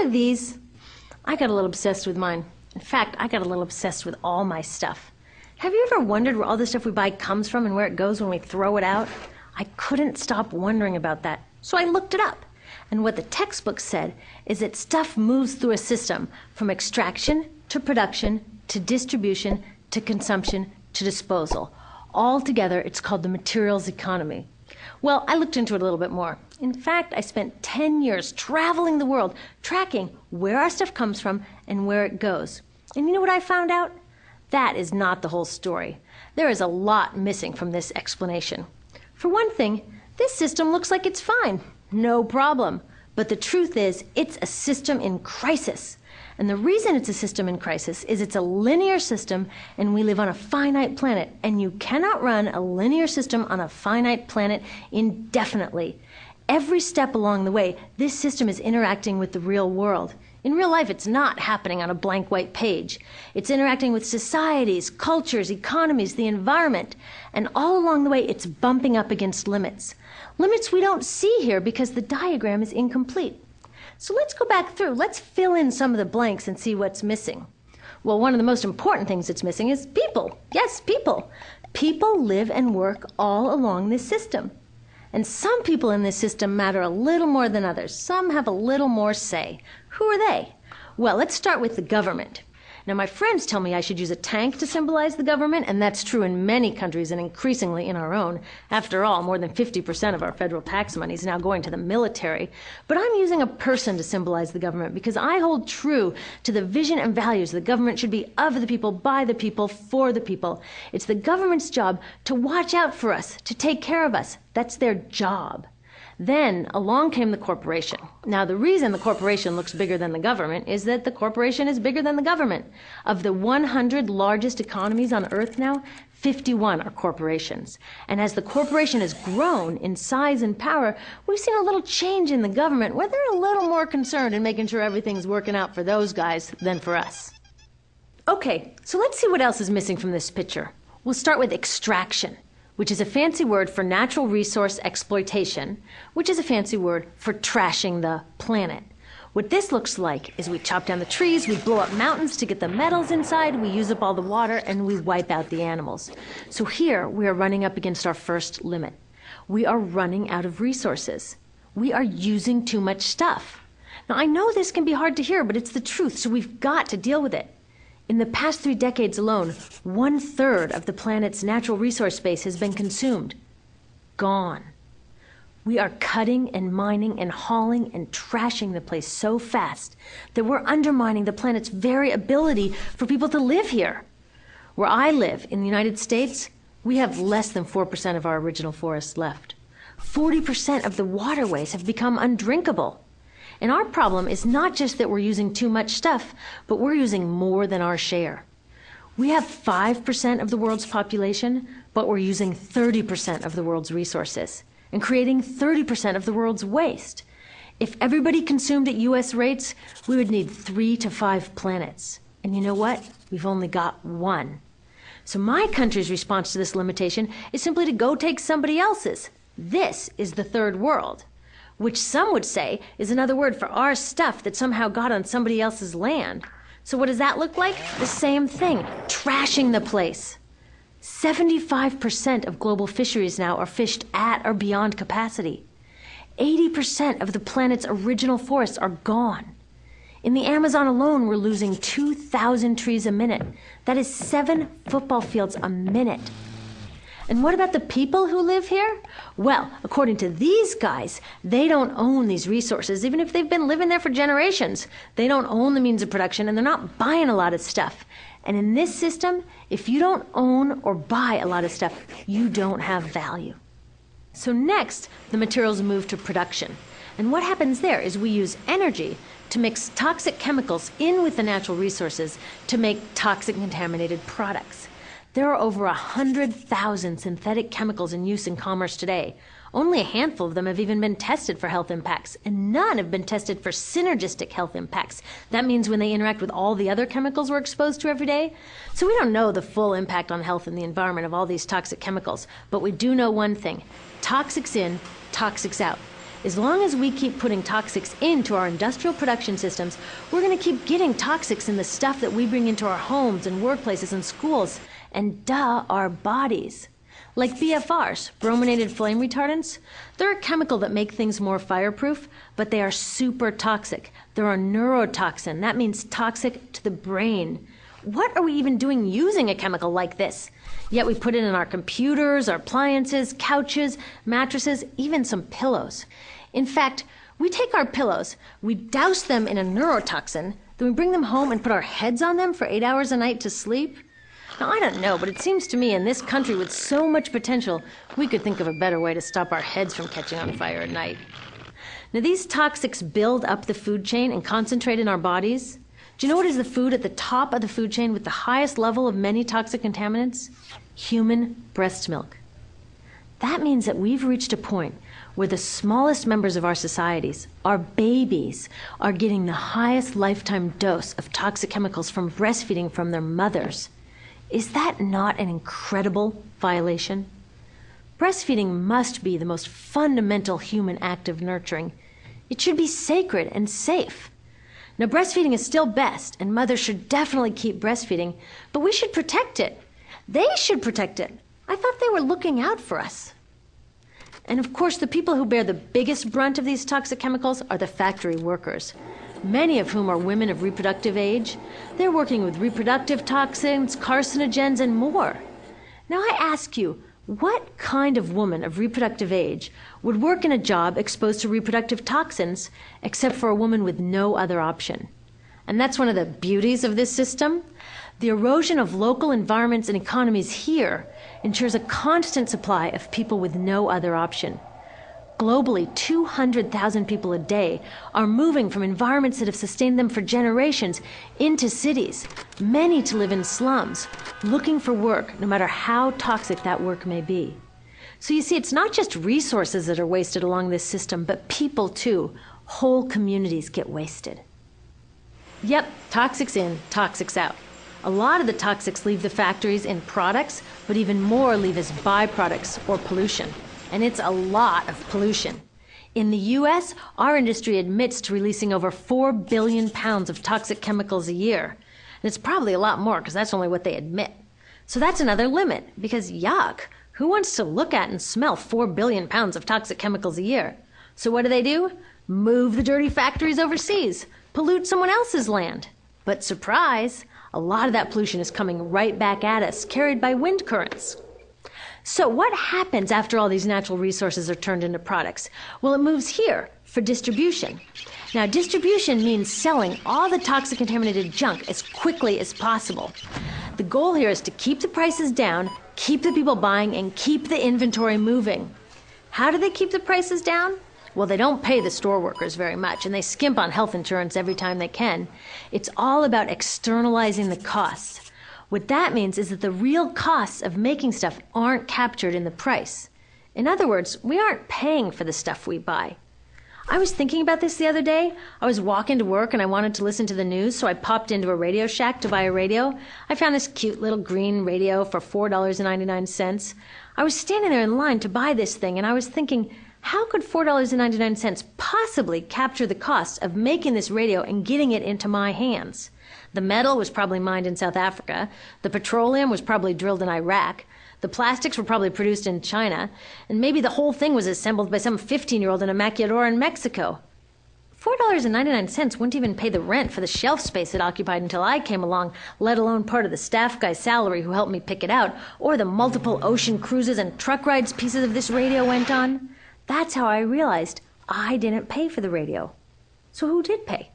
of these? I got a little obsessed with mine. In fact, I got a little obsessed with all my stuff. Have you ever wondered where all the stuff we buy comes from and where it goes when we throw it out? I couldn't stop wondering about that, so I looked it up. And what the textbook said is that stuff moves through a system from extraction to production to distribution to consumption to disposal. All together, it's called the materials economy. Well, I looked into it a little bit more. In fact, I spent 10 years traveling the world, tracking where our stuff comes from and where it goes. And you know what I found out? That is not the whole story. There is a lot missing from this explanation. For one thing, this system looks like it's fine. No problem. But the truth is, it's a system in crisis. And the reason it's a system in crisis is it's a linear system and we live on a finite planet. And you cannot run a linear system on a finite planet indefinitely. Every step along the way, this system is interacting with the real world. In real life, it's not happening on a blank white page. It's interacting with societies, cultures, economies, the environment. And all along the way, it's bumping up against limits. Limits we don't see here because the diagram is incomplete. So let's go back through. Let's fill in some of the blanks and see what's missing. Well, one of the most important things that's missing is people. Yes, people. People live and work all along this system. And some people in this system matter a little more than others. Some have a little more say. Who are they? Well, let's start with the government. Now, my friends tell me I should use a tank to symbolize the government, and that's true in many countries and increasingly in our own. After all, more than 50% of our federal tax money is now going to the military. But I'm using a person to symbolize the government because I hold true to the vision and values the government should be of the people, by the people, for the people. It's the government's job to watch out for us, to take care of us. That's their job. Then along came the corporation. Now, the reason the corporation looks bigger than the government is that the corporation is bigger than the government. Of the 100 largest economies on Earth now, 51 are corporations. And as the corporation has grown in size and power, we've seen a little change in the government where they're a little more concerned in making sure everything's working out for those guys than for us. Okay, so let's see what else is missing from this picture. We'll start with extraction, which is a fancy word for natural resource exploitation, which is a fancy word for trashing the planet. What this looks like is we chop down the trees, we blow up mountains to get the metals inside, we use up all the water, and we wipe out the animals. So here we are running up against our first limit. We are running out of resources. We are using too much stuff. Now, I know this can be hard to hear, but it's the truth, so we've got to deal with it. In the past 3 decades alone, 1/3 of the planet's natural resource base has been consumed. Gone. We are cutting and mining and hauling and trashing the place so fast that we're undermining the planet's very ability for people to live here. Where I live, in the United States, we have less than 4% of our original forests left. 40% of the waterways have become undrinkable. And our problem is not just that we're using too much stuff, but we're using more than our share. We have 5% of the world's population, but we're using 30% of the world's resources and creating 30% of the world's waste. If everybody consumed at US rates, we would need 3 to 5 planets. And you know what? We've only got 1. So my country's response to this limitation is simply to go take somebody else's. This is the third world, which some would say is another word for our stuff that somehow got on somebody else's land. So what does that look like? The same thing, trashing the place. 75% of global fisheries now are fished at or beyond capacity. 80% of the planet's original forests are gone. In the Amazon alone, we're losing 2,000 trees a minute. That is 7 football fields a minute. And what about the people who live here? Well, according to these guys, they don't own these resources, even if they've been living there for generations. They don't own the means of production, and they're not buying a lot of stuff. And in this system, if you don't own or buy a lot of stuff, you don't have value. So next, the materials move to production. And what happens there is we use energy to mix toxic chemicals in with the natural resources to make toxic contaminated products. There are over 100,000 synthetic chemicals in use in commerce today. Only a handful of them have even been tested for health impacts, and none have been tested for synergistic health impacts. That means when they interact with all the other chemicals we're exposed to every day. So we don't know the full impact on health and the environment of all these toxic chemicals, but we do know one thing: toxics in, toxics out. As long as we keep putting toxics into our industrial production systems, we're going to keep getting toxics in the stuff that we bring into our homes and workplaces and schools, and our bodies. Like BFRs, brominated flame retardants, they're a chemical that make things more fireproof, but they are super toxic. They're a neurotoxin. That means toxic to the brain. What are we even doing using a chemical like this? Yet we put it in our computers, our appliances, couches, mattresses, even some pillows. In fact, we take our pillows, we douse them in a neurotoxin, then we bring them home and put our heads on them for 8 hours a night to sleep. Now, I don't know, but it seems to me in this country with so much potential, we could think of a better way to stop our heads from catching on fire at night. Now, these toxics build up the food chain and concentrate in our bodies. Do you know what is the food at the top of the food chain with the highest level of many toxic contaminants? Human breast milk. That means that we've reached a point where the smallest members of our societies, our babies, are getting the highest lifetime dose of toxic chemicals from breastfeeding from their mothers. Is that not an incredible violation? Breastfeeding must be the most fundamental human act of nurturing. It should be sacred and safe. Now, breastfeeding is still best, and mothers should definitely keep breastfeeding, but we should protect it. They should protect it. I thought they were looking out for us. And of course, the people who bear the biggest brunt of these toxic chemicals are the factory workers, many of whom are women of reproductive age. They're working with reproductive toxins, carcinogens, and more. Now I ask you, what kind of woman of reproductive age would work in a job exposed to reproductive toxins except for a woman with no other option? And that's one of the beauties of this system. The erosion of local environments and economies here ensures a constant supply of people with no other option. Globally, 200,000 people a day are moving from environments that have sustained them for generations into cities, many to live in slums, looking for work, no matter how toxic that work may be. So you see, it's not just resources that are wasted along this system, but people too. Whole communities get wasted. Yep, toxics in, toxics out. A lot of the toxics leave the factories in products, but even more leave as byproducts or pollution. And it's a lot of pollution. In the US, our industry admits to releasing over 4 billion pounds of toxic chemicals a year. And it's probably a lot more because that's only what they admit. So that's another limit, because yuck, who wants to look at and smell 4 billion pounds of toxic chemicals a year? So what do? Move the dirty factories overseas, pollute someone else's land. But surprise, a lot of that pollution is coming right back at us, carried by wind currents. So what happens after all these natural resources are turned into products? Well, it moves here for distribution. Now, distribution means selling all the toxic contaminated junk as quickly as possible. The goal here is to keep the prices down, keep the people buying, and keep the inventory moving. How do they keep the prices down? Well, they don't pay the store workers very much, and they skimp on health insurance every time they can. It's all about externalizing the costs. What that means is that the real costs of making stuff aren't captured in the price. In other words, we aren't paying for the stuff we buy. I was thinking about this the other day. I was walking to work and I wanted to listen to the news, so I popped into a Radio Shack to buy a radio. I found this cute little green radio for $4.99. I was standing there in line to buy this thing, and I was thinking, how could $4.99 possibly capture the cost of making this radio and getting it into my hands? The metal was probably mined in South Africa. The petroleum was probably drilled in Iraq. The plastics were probably produced in China. And maybe the whole thing was assembled by some 15-year-old in a maquiladora in Mexico. $4.99 wouldn't even pay the rent for the shelf space it occupied until I came along, let alone part of the staff guy's salary who helped me pick it out, or the multiple ocean cruises and truck rides pieces of this radio went on. That's how I realized I didn't pay for the radio. So who did pay?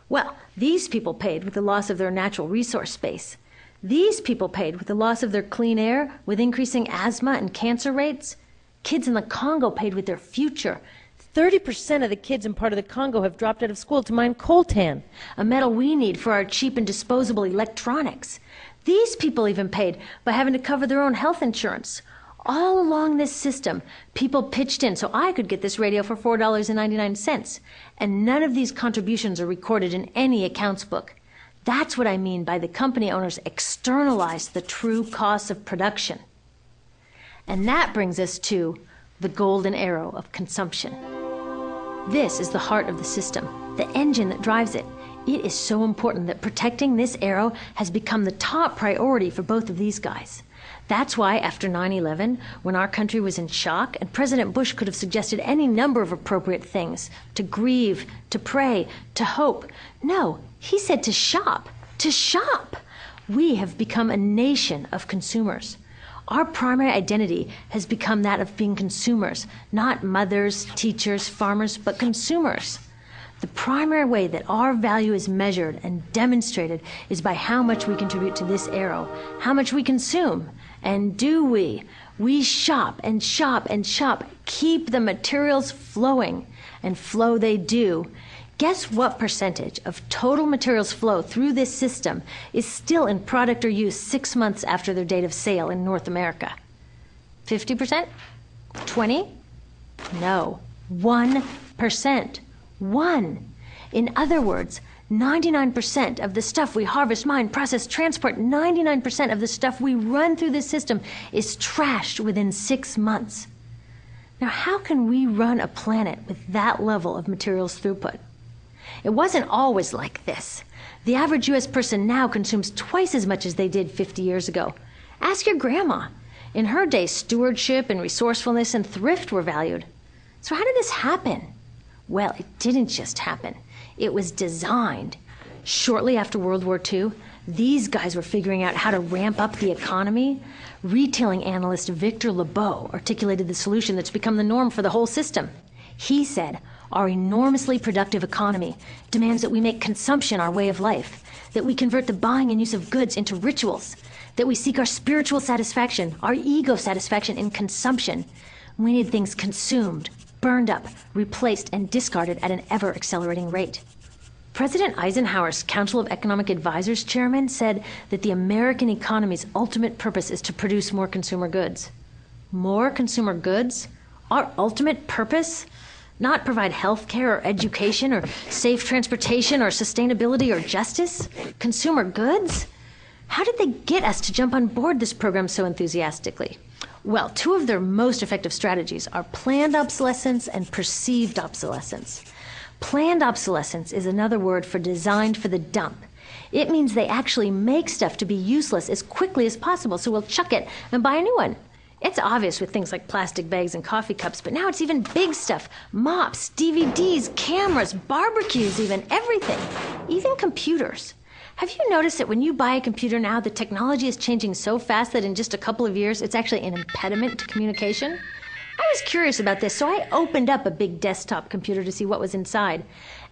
Well, these people paid with the loss of their natural resource space. These people paid with the loss of their clean air, with increasing asthma and cancer rates. Kids in the Congo paid with their future. 30% of the kids in part of the Congo have dropped out of school to mine coltan, a metal we need for our cheap and disposable electronics. These people even paid by having to cover their own health insurance. All along this system, people pitched in so I could get this radio for $4.99. And none of these contributions are recorded in any accounts book. That's what I mean by the company owners externalized the true costs of production. And that brings us to the golden arrow of consumption. This is the heart of the system, the engine that drives it. It is so important that protecting this arrow has become the top priority for both of these guys. That's why after 9/11, when our country was in shock and President Bush could have suggested any number of appropriate things, to grieve, to pray, to hope. No, he said to shop, to shop. We have become a nation of consumers. Our primary identity has become that of being consumers, not mothers, teachers, farmers, but consumers. The primary way that our value is measured and demonstrated is by how much we contribute to this arrow, how much we consume. And do we? We shop and shop and shop, keep the materials flowing, and flow they do. Guess what percentage of total materials flow through this system is still in product or use 6 months after their date of sale in North America? 50%? 20? No, 1%. 1. In other words, 99% of the stuff we harvest, mine, process, transport, 99% of the stuff we run through this system is trashed within 6 months. Now, how can we run a planet with that level of materials throughput? It wasn't always like this. The average U.S. person now consumes twice as much as they did 50 years ago. Ask your grandma. In her day, stewardship and resourcefulness and thrift were valued. So how did this happen? Well, it didn't just happen. It was designed. Shortly after World War II, these guys were figuring out how to ramp up the economy. Retailing analyst Victor Lebeau articulated the solution that's become the norm for the whole system. He said, our enormously productive economy demands that we make consumption our way of life, that we convert the buying and use of goods into rituals, that we seek our spiritual satisfaction, our ego satisfaction in consumption. We need things consumed, burned up, replaced, and discarded at an ever-accelerating rate. President Eisenhower's Council of Economic Advisors chairman said that the American economy's ultimate purpose is to produce more consumer goods. More consumer goods? Our ultimate purpose? Not provide health care or education or safe transportation or sustainability or justice? Consumer goods? How did they get us to jump on board this program so enthusiastically? Well, two of their most effective strategies are planned obsolescence and perceived obsolescence. Planned obsolescence is another word for designed for the dump. It means they actually make stuff to be useless as quickly as possible, so we'll chuck it and buy a new one. It's obvious with things like plastic bags and coffee cups, but now it's even big stuff. Mops, DVDs, cameras, barbecues even, everything. Even computers. Have you noticed that when you buy a computer now, the technology is changing so fast that in just a couple of years, it's actually an impediment to communication? I was curious about this, so I opened up a big desktop computer to see what was inside.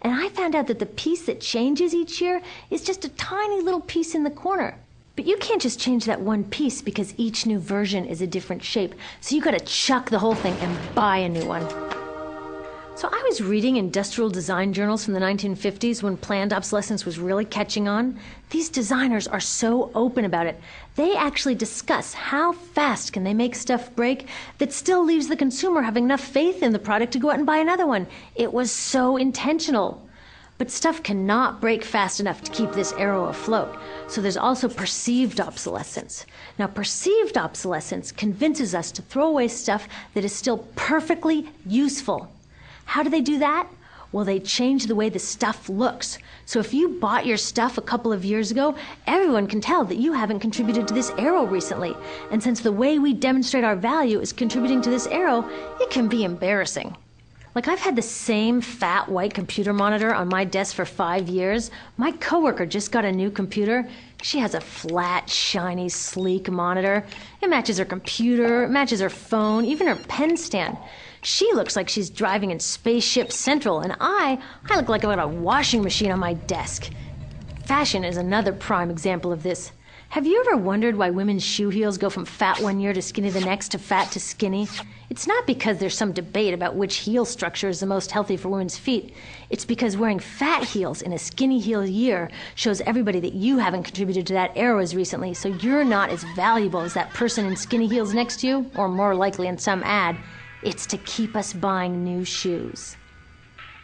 And I found out that the piece that changes each year is just a tiny little piece in the corner. But you can't just change that one piece because each new version is a different shape. So you gotta chuck the whole thing and buy a new one. So I was reading industrial design journals from the 1950s when planned obsolescence was really catching on. These designers are so open about it. They actually discuss how fast can they make stuff break that still leaves the consumer having enough faith in the product to go out and buy another one. It was so intentional. But stuff cannot break fast enough to keep this arrow afloat. So there's also perceived obsolescence. Now, perceived obsolescence convinces us to throw away stuff that is still perfectly useful. How do they do that? Well, they change the way the stuff looks. So if you bought your stuff a couple of years ago, everyone can tell that you haven't contributed to this arrow recently. And since the way we demonstrate our value is contributing to this arrow, it can be embarrassing. Like, I've had the same fat white computer monitor on my desk for 5 years. My coworker just got a new computer. She has a flat, shiny, sleek monitor. It matches her computer, it matches her phone, even her pen stand. She looks like she's driving in Spaceship Central, and I look like I've got a washing machine on my desk. Fashion is another prime example of this. Have you ever wondered why women's shoe heels go from fat one year to skinny the next to fat to skinny? It's not because there's some debate about which heel structure is the most healthy for women's feet. It's because wearing fat heels in a skinny heel year shows everybody that you haven't contributed to that arrow as recently, so you're not as valuable as that person in skinny heels next to you, or more likely in some ad. It's to keep us buying new shoes.